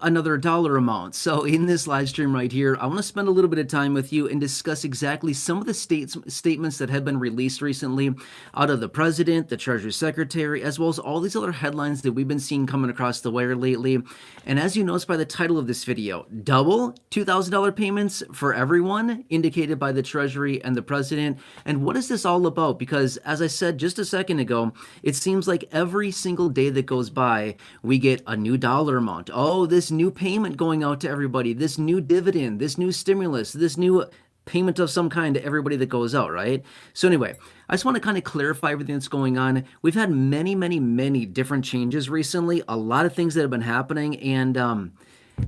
another dollar amount. So in this live stream right here, I want to spend a little bit of time with you and discuss exactly some of the statements that have been released recently out of the president, the Treasury Secretary, as well as all these other headlines that we've been seeing coming across the wire lately. And as you notice by the title of this video, double $2,000 payments for everyone indicated by the Treasury and the president. And what is this all about? Because as I said just a second ago, it seems like every single day that goes by, we get a new dollar amount. Oh, this new payment going out to everybody, this new dividend, this new stimulus, this new payment of some kind to everybody that goes out, right? So anyway, I just want to kind of clarify everything that's going on. We've had many different changes recently, a lot of things that have been happening, and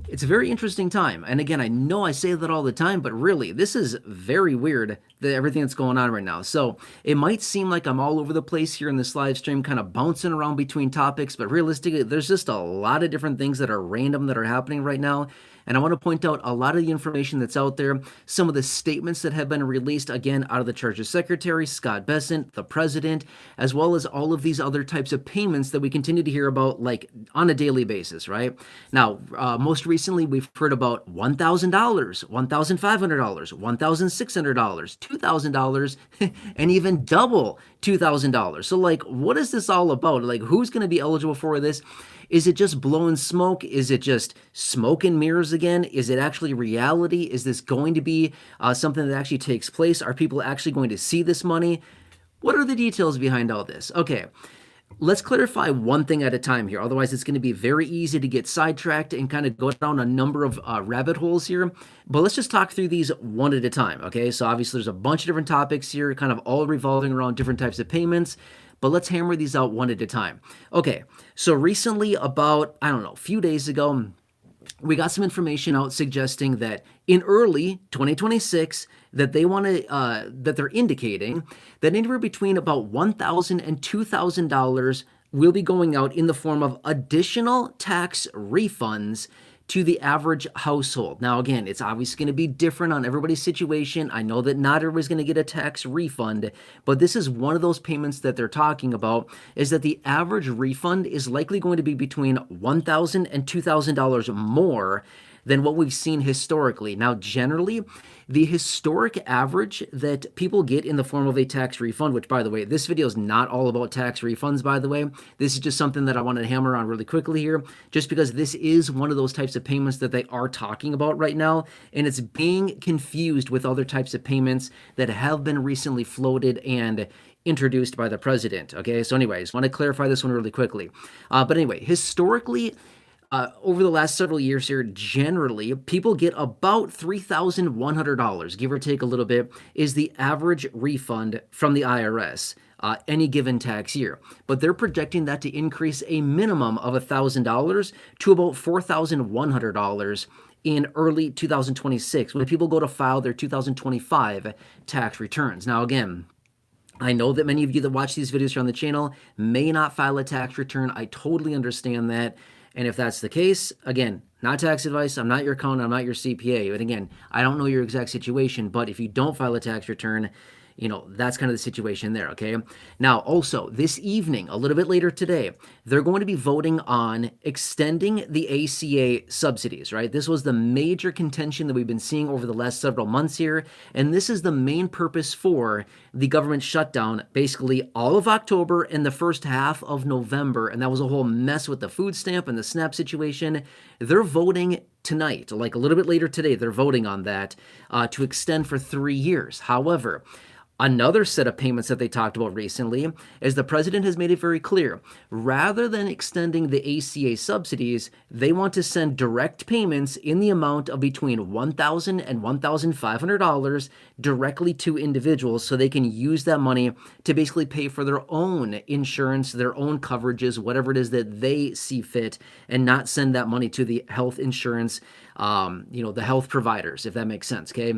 it's a very interesting time. And again, I know I say that all the time, but really, this is very weird, everything that's going on right now. So it might seem like I'm all over the place here in this live stream, kind of bouncing around between topics, but realistically, there's just a lot of different things that are random that are happening right now. And I want to point out a lot of the information that's out there, some of the statements that have been released, again, out of the Treasury Secretary, Scott Bessent, the president, as well as all of these other types of payments that we continue to hear about, like, on a daily basis, right? Now, most recently, we've heard about $1,000, $1,500, $1,600, $2,000, and even double $2,000. So, like, what is this all about? Like, who's going to be eligible for this? Is it just blowing smoke? Is it just smoke and mirrors again? Is it actually reality? Is this going to be something that actually takes place? Are people actually going to see this money? What are the details behind all this? Okay, let's clarify one thing at a time here. Otherwise, it's going to be very easy to get sidetracked and kind of go down a number of rabbit holes here. But let's just talk through these one at a time, okay? So obviously, there's a bunch of different topics here, kind of all revolving around different types of payments. But let's hammer these out one at a time. Okay, so recently, about, I don't know, a few days ago, we got some information out suggesting that in early 2026, that they want to, that they're indicating that anywhere between about $1,000 and $2,000 will be going out in the form of additional tax refunds to the average household. Now, again, it's obviously going to be different on everybody's situation. I know that not everybody's going to get a tax refund, but this is one of those payments that they're talking about, is that the average refund is likely going to be between $1,000 and $2,000 more than what we've seen historically. Now, generally, the historic average that people get in the form of a tax refund, which, by the way, this video is not all about tax refunds, by the way. This is just something that I wanted to hammer on really quickly here, just because this is one of those types of payments that they are talking about right now, and it's being confused with other types of payments that have been recently floated and introduced by the president. Okay, so anyways, want to clarify this one really quickly. But anyway, historically, over the last several years here, generally, people get about $3,100, give or take a little bit, is the average refund from the IRS any given tax year. But they're projecting that to increase a minimum of $1,000 to about $4,100 in early 2026 when people go to file their 2025 tax returns. Now, again, I know that many of you that watch these videos here on the channel may not file a tax return. I totally understand that. And if that's the case, again, not tax advice, I'm not your accountant, I'm not your CPA. But again, I don't know your exact situation, but if you don't file a tax return, you know, that's kind of the situation there, okay? Now, also, this evening, a little bit later today, they're going to be voting on extending the ACA subsidies, right? This was the major contention that we've been seeing over the last several months here, and this is the main purpose for the government shutdown, basically all of October and the first half of November, and that was a whole mess with the food stamp and the SNAP situation. They're voting tonight, like a little bit later today, they're voting on that to extend for 3 years. However, another set of payments that they talked about recently is the president has made it very clear. Rather than extending the ACA subsidies, they want to send direct payments in the amount of between $1,000 and $1,500 directly to individuals so they can use that money to basically pay for their own insurance, their own coverages, whatever it is that they see fit, and not send that money to the health insurance, the health providers, if that makes sense, okay?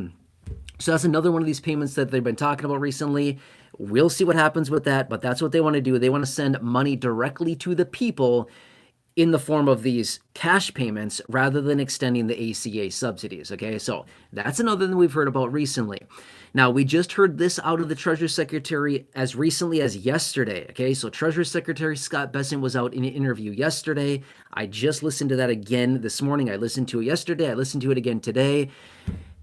So that's another one of these payments that they've been talking about recently. We'll see what happens with that, but that's what they want to do. They want to send money directly to the people in the form of these cash payments rather than extending the ACA subsidies. Okay, so that's another thing we've heard about recently. Now, we just heard this out of the Treasury Secretary as recently as yesterday. Okay, so Treasury Secretary Scott Bessent was out in an interview yesterday. I just listened to that again this morning. I listened to it yesterday. I listened to it again today.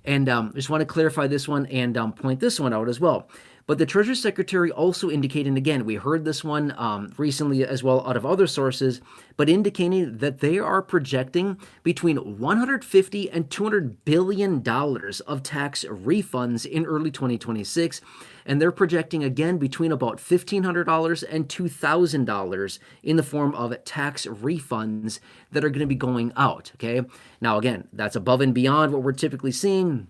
And just want to clarify this one and point this one out as well. But the Treasury Secretary also indicating, again, we heard this one recently as well out of other sources, but indicating that they are projecting between $150 and $200 billion of tax refunds in early 2026. And they're projecting, again, between about $1,500 and $2,000 in the form of tax refunds that are going to be going out, okay? Now, again, that's above and beyond what we're typically seeing.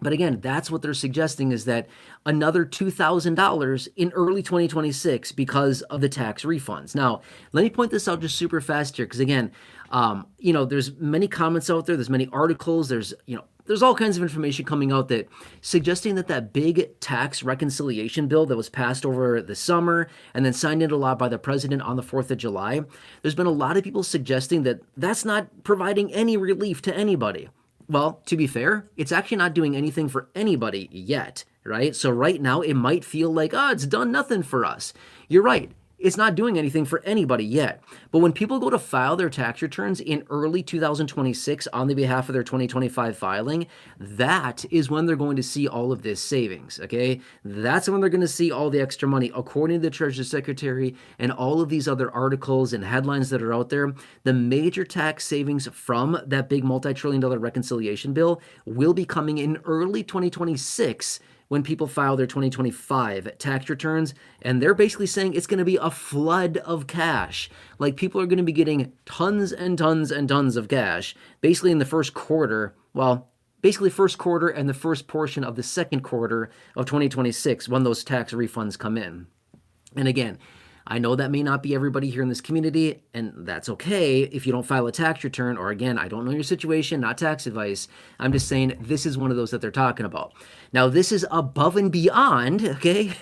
But again, that's what they're suggesting, is that another $2,000 in early 2026 because of the tax refunds. Now, let me point this out just super fast here, because again, there's many comments out there, there's many articles, there's all kinds of information coming out that suggesting that big tax reconciliation bill that was passed over the summer and then signed into law by the president on the 4th of July, there's been a lot of people suggesting that that's not providing any relief to anybody. Well, to be fair, it's actually not doing anything for anybody yet, right? So right now it might feel like, it's done nothing for us. You're right. It's not doing anything for anybody yet. But when people go to file their tax returns in early 2026 on the behalf of their 2025 filing, that is when they're going to see all of this savings, okay? That's when they're going to see all the extra money. According to the Treasury Secretary and all of these other articles and headlines that are out there, the major tax savings from that big multi-trillion-dollar reconciliation bill will be coming in early 2026 when people file their 2025 tax returns, and they're basically saying it's going to be a flood of cash. Like, people are going to be getting tons and tons and tons of cash, basically in the first quarter, first quarter and the first portion of the second quarter of 2026 when those tax refunds come in. And again, I know that may not be everybody here in this community, and that's okay if you don't file a tax return, or again, I don't know your situation, not tax advice. I'm just saying this is one of those that they're talking about. Now, this is above and beyond, okay?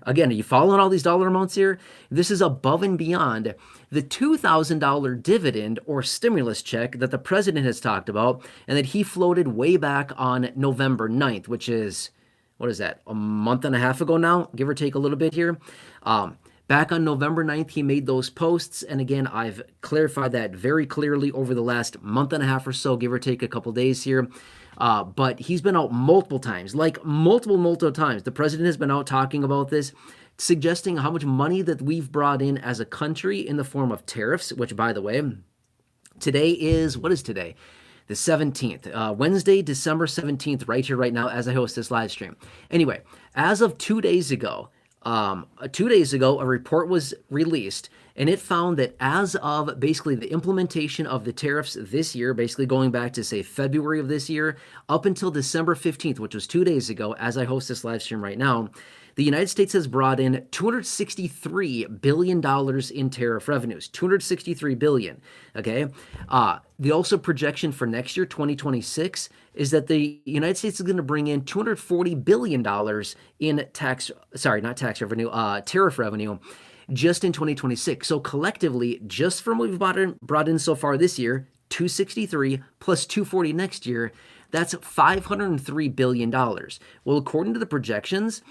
Again, are you following all these dollar amounts here? This is above and beyond the $2,000 dividend or stimulus check that the president has talked about and that he floated way back on November 9th, which is, what is that, a month and a half ago now, give or take a little bit here. Back on November 9th, he made those posts, and again, I've clarified that very clearly over the last month and a half or so, give or take a couple days here. But he's been out multiple times, like multiple times. The president has been out talking about this, suggesting how much money that we've brought in as a country in the form of tariffs, which, by the way, today is, what is today? The 17th, Wednesday, December 17th, right here, right now, as I host this live stream. Anyway, as of 2 days ago, a report was released, and it found that as of basically the implementation of the tariffs this year, basically going back to, say, February of this year, up until December 15th, which was 2 days ago, as I host this live stream right now, the United States has brought in $263 billion in tariff revenues. $263 billion, okay? The also projection for next year, 2026, is that the United States is going to bring in $240 billion in tariff revenue just in 2026. So collectively, just from what we've brought in so far this year, 263 plus 240 next year, that's $503 billion. Well, according to the projections,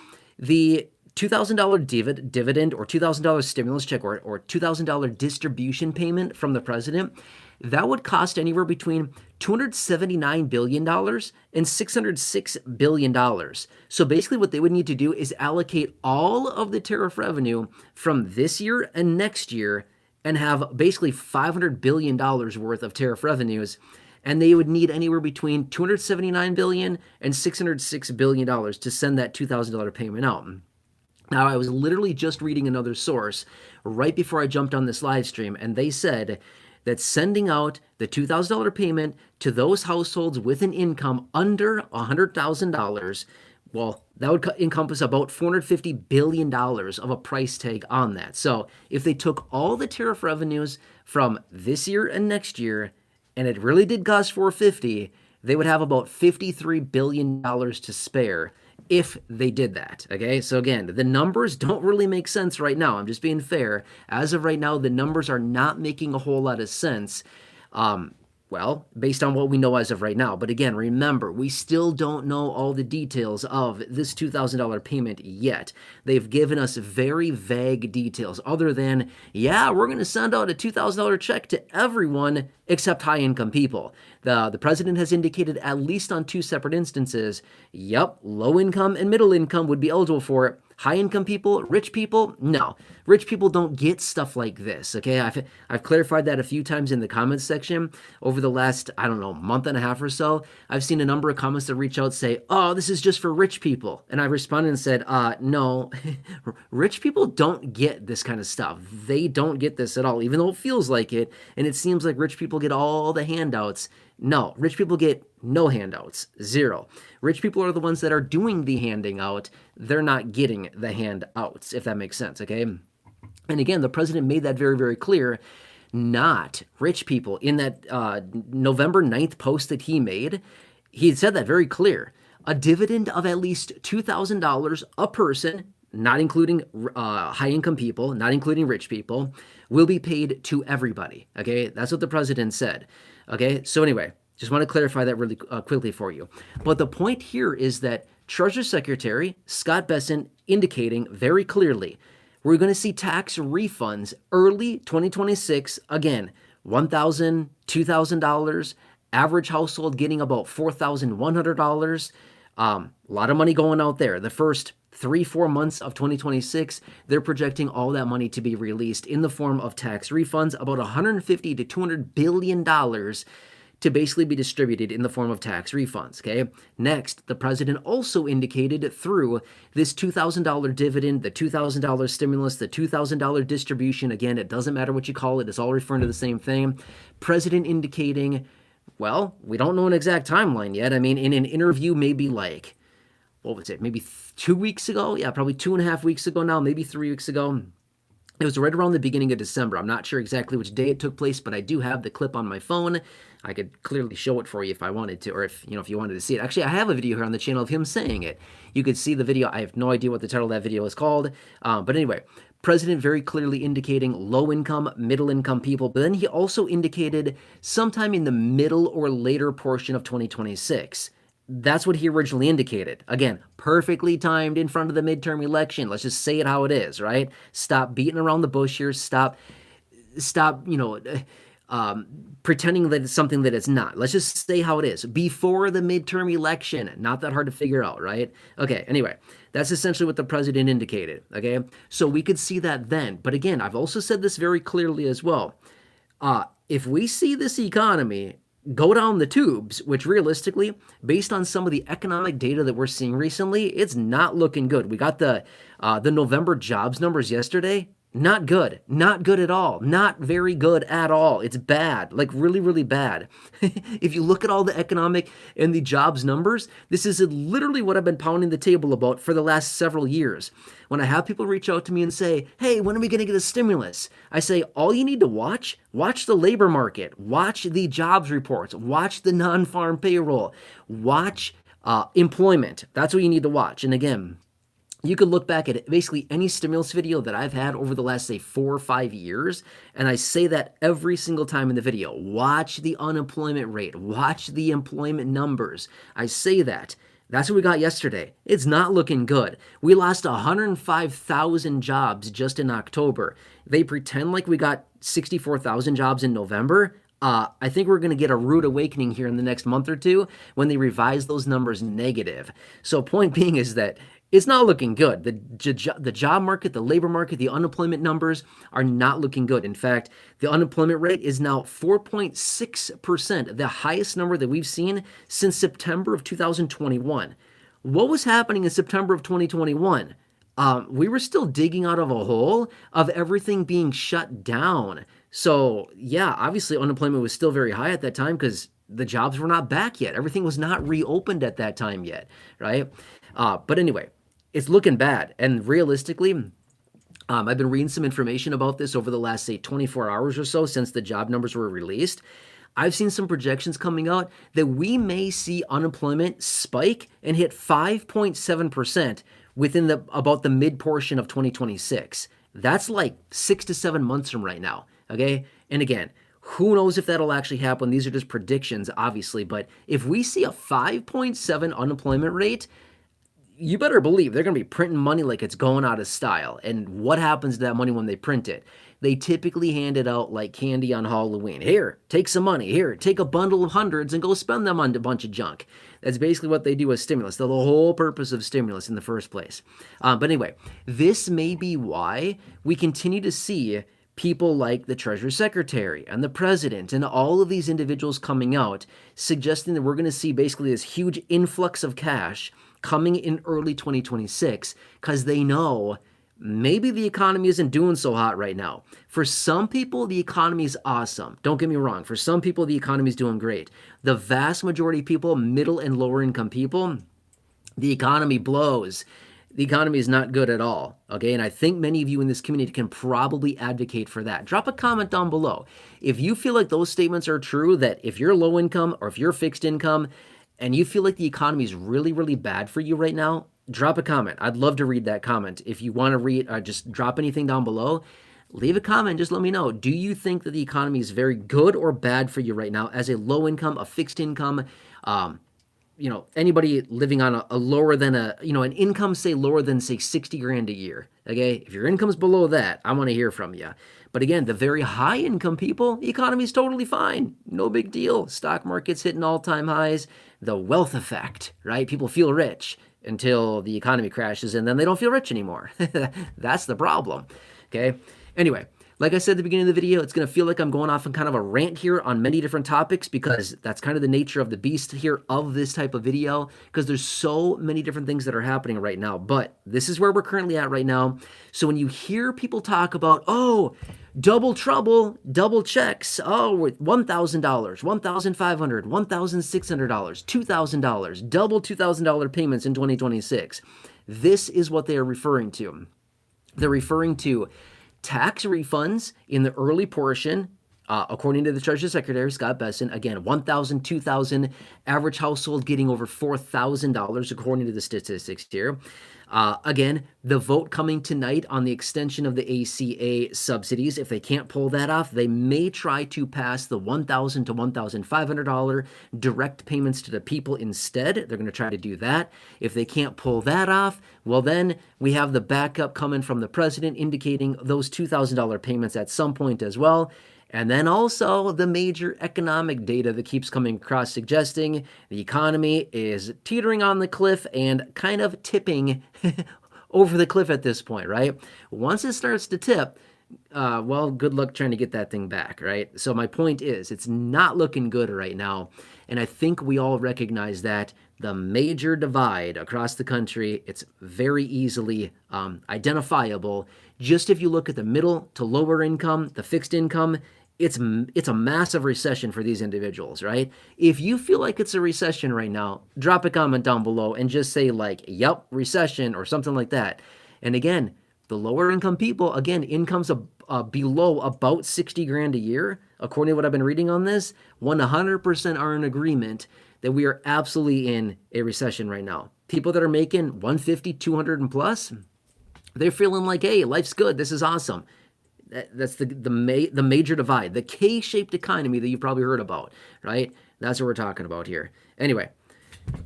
the $2,000 dividend or $2,000 stimulus check or $2,000 distribution payment from the president, that would cost anywhere between $279 billion and $606 billion. So basically what they would need to do is allocate all of the tariff revenue from this year and next year and have basically $500 billion worth of tariff revenues. And they would need anywhere between $279 billion and $606 billion to send that $2,000 payment out. Now, I was literally just reading another source right before I jumped on this live stream, and they said that sending out the $2,000 payment to those households with an income under $100,000, well, that would encompass about $450 billion of a price tag on that. So if they took all the tariff revenues from this year and next year, and it really did cost $450, they would have about $53 billion to spare if they did that. Okay, so again, the numbers don't really make sense right now. I'm just being fair. As of right now, the numbers are not making a whole lot of sense. Well, based on what we know as of right now. But again, remember, we still don't know all the details of this $2,000 payment yet. They've given us very vague details, other than, yeah, we're going to send out a $2,000 check to everyone except high-income people. The president has indicated, at least on 2 separate instances, yep, low-income and middle-income would be eligible for it. High-income people, rich people, no. Rich people don't get stuff like this, okay? I've clarified that a few times in the comments section over the last, I don't know, month and a half or so. I've seen a number of comments that reach out say, oh, this is just for rich people. And I responded and said, no, rich people don't get this kind of stuff. They don't get this at all, even though it feels like it. And it seems like rich people get all the handouts. No, rich people get no handouts, 0. Rich people are the ones that are doing the handing out. They're not getting the handouts, if that makes sense, okay? And again, the president made that very, very clear. Not rich people. In that November 9th post that he made, he said that very clear. A dividend of at least $2,000 a person, not including high-income people, not including rich people, will be paid to everybody, okay? That's what the president said, okay? So anyway, just want to clarify that really quickly for you. But the point here is that Treasury Secretary Scott Bessent indicating very clearly, we're going to see tax refunds early 2026, again, $1,000, $2,000, average household getting about $4,100. A lot of money going out there. The first 3-4 months of 2026, they're projecting all that money to be released in the form of tax refunds, about $150 to $200 billion to basically be distributed in the form of tax refunds, okay? Next, the president also indicated through this $2,000 dividend, the $2,000 stimulus, the $2,000 distribution, again, it doesn't matter what you call it, it's all referring to the same thing. President indicating, well, we don't know an exact timeline yet. I mean, in an interview maybe like, what was it, maybe 2 weeks ago? Yeah, probably 2.5 weeks ago now, maybe 3 weeks ago. It was right around the beginning of December. I'm not sure exactly which day it took place, but I do have the clip on my phone. I could clearly show it for you if I wanted to, or if you wanted to see it. Actually, I have a video here on the channel of him saying it. You could see the video. I have no idea what the title of that video is called. But anyway, president very clearly indicating low-income, middle-income people. But then he also indicated sometime in the middle or later portion of 2026. That's what he originally indicated. Again, perfectly timed in front of the midterm election. Let's just say it how it is, right? Stop beating around the bush here. Stop, pretending that it's something that it's not. Let's just say how it is. Before the midterm election. Not that hard to figure out, right? Okay, anyway, that's essentially what the president indicated, okay? So we could see that then. But again, I've also said this very clearly as well. If we see this economy go down the tubes, which realistically, based on some of the economic data that we're seeing recently, it's not looking good. We got the November jobs numbers yesterday. Not good. Not good at all. Not very good at all. It's bad. Like really, really bad. If you look at all the economic and the jobs numbers, this is literally what I've been pounding the table about for the last several years. When I have people reach out to me and say, hey, when are we going to get a stimulus? I say, all you need to watch the labor market, watch the jobs reports, watch the non-farm payroll, watch employment. That's what you need to watch. And again, you could look back at basically any stimulus video that I've had over the last, say, 4 or 5 years, and I say that every single time in the video. Watch the unemployment rate. Watch the employment numbers. I say that. That's what we got yesterday. It's not looking good. We lost 105,000 jobs just in October. They pretend like we got 64,000 jobs in November. I think we're going to get a rude awakening here in the next month or two when they revise those numbers negative. So point being is that it's not looking good. The job market, the labor market, the unemployment numbers are not looking good. In fact, the unemployment rate is now 4.6%, the highest number that we've seen since September of 2021. What was happening in September of 2021? We were still digging out of a hole of everything being shut down. So yeah, obviously unemployment was still very high at that time because the jobs were not back yet. Everything was not reopened at that time yet, right? But anyway, it's looking bad. And realistically, I've been reading some information about this over the last, say, 24 hours or so since the job numbers were released. I've seen some projections coming out that we may see unemployment spike and hit 5.7% within about the mid portion of 2026. That's like 6 to 7 months from right now. Okay. And again, who knows if that'll actually happen? These are just predictions, obviously. But if we see a 5.7 unemployment rate, you better believe they're going to be printing money like it's going out of style. And what happens to that money when they print it? They typically hand it out like candy on Halloween. Here, take some money. Here, take a bundle of hundreds and go spend them on a bunch of junk. That's basically what they do with stimulus. They're the whole purpose of stimulus in the first place. But anyway, this may be why we continue to see people like the Treasury Secretary and the President and all of these individuals coming out suggesting that we're going to see basically this huge influx of cash coming in early 2026 because they know maybe the economy isn't doing so hot right now. For some people, the economy is awesome. Don't get me wrong. For some people, the economy is doing great. The vast majority of people, middle and lower income people, the economy blows. The economy is not good at all, okay? And I think many of you in this community can probably advocate for that. Drop a comment down below. If you feel like those statements are true, that if you're low income or if you're fixed income and you feel like the economy is really, really bad for you right now, drop a comment. I'd love to read that comment. If you want to read, just drop anything down below. Leave a comment. Just let me know. Do you think that the economy is very good or bad for you right now as a low income, a fixed income, anybody living on a lower than an income, say lower than say 60 grand a year. Okay. If your income's below that, I want to hear from you. But again, the very high income people, the economy's totally fine. No big deal. Stock market's hitting all-time highs. The wealth effect, right? People feel rich until the economy crashes and then they don't feel rich anymore. That's the problem. Okay. Anyway, like I said at the beginning of the video, it's going to feel like I'm going off on kind of a rant here on many different topics because that's kind of the nature of the beast here of this type of video because there's so many different things that are happening right now. But this is where we're currently at right now. So when you hear people talk about, oh, double trouble, double checks, oh, $1,000, $1,500, $1,600, $2,000, double $2,000 payments in 2026. This is what they are referring to. They're referring to tax refunds in the early portion, according to the Treasury Secretary, Scott Bessent, again, $1,000, $2,000, average household getting over $4,000, according to the statistics here. Again, the vote coming tonight on the extension of the ACA subsidies. If they can't pull that off, they may try to pass the $1,000 to $1,500 direct payments to the people instead. They're going to try to do that. If they can't pull that off, well, then we have the backup coming from the president indicating those $2,000 payments at some point as well. And then also the major economic data that keeps coming across suggesting the economy is teetering on the cliff and kind of tipping over the cliff at this point, right? Once it starts to tip, well, good luck trying to get that thing back, right? So my point is, it's not looking good right now. And I think we all recognize that the major divide across the country, it's very easily identifiable. Just if you look at the middle to lower income, the fixed income, it's a massive recession for these individuals, right? If you feel like it's a recession right now, drop a comment down below and just say like, yep, recession or something like that. And again, the lower income people, again, incomes below about 60 grand a year, according to what I've been reading on this, 100% are in agreement that we are absolutely in a recession right now. People that are making 150, 200 and plus, they're feeling like, hey, life's good. This is awesome. That's the major divide, the K-shaped economy that you've probably heard about, right? That's what we're talking about here. Anyway,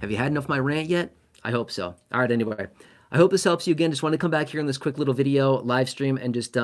have you had enough of my rant yet? I hope so. All right, anyway, I hope this helps you. Again, just want to come back here in this quick little video live stream and just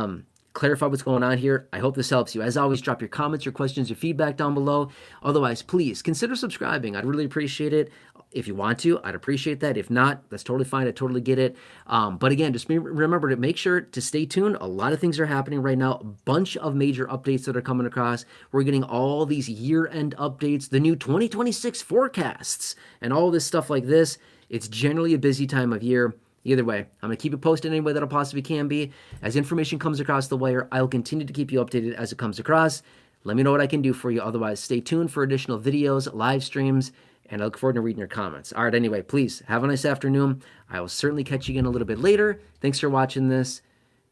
clarify what's going on here. I hope this helps you. As always, drop your comments, your questions, your feedback down below. Otherwise, please consider subscribing. I'd really appreciate it. If you want to, I'd appreciate that. If not, that's totally fine. I totally get it. But again, just remember to make sure to stay tuned. A lot of things are happening right now. A bunch of major updates that are coming across. We're getting all these year-end updates, the new 2026 forecasts, and all this stuff like this. It's generally a busy time of year. Either way, I'm going to keep it posted any way that I possibly can be. As information comes across the wire, I'll continue to keep you updated as it comes across. Let me know what I can do for you. Otherwise, stay tuned for additional videos, live streams, and I look forward to reading your comments. All right, anyway, please have a nice afternoon. I will certainly catch you again a little bit later. Thanks for watching this.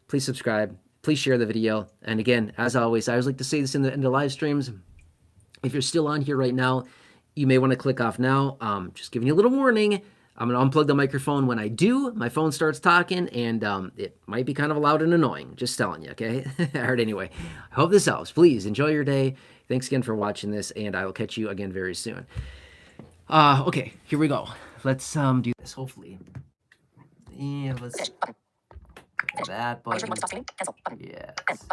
Please subscribe. Please share the video. And again, as always, I always like to say this in the live streams. If you're still on here right now, you may want to click off now. Just giving you a little warning. I'm going to unplug the microphone when I do. My phone starts talking, and it might be kind of loud and annoying. Just telling you, okay? All right, anyway. I hope this helps. Please enjoy your day. Thanks again for watching this, and I will catch you again very soon. Okay, here we go. Let's do this, hopefully. Yeah, let's... that button. Yes.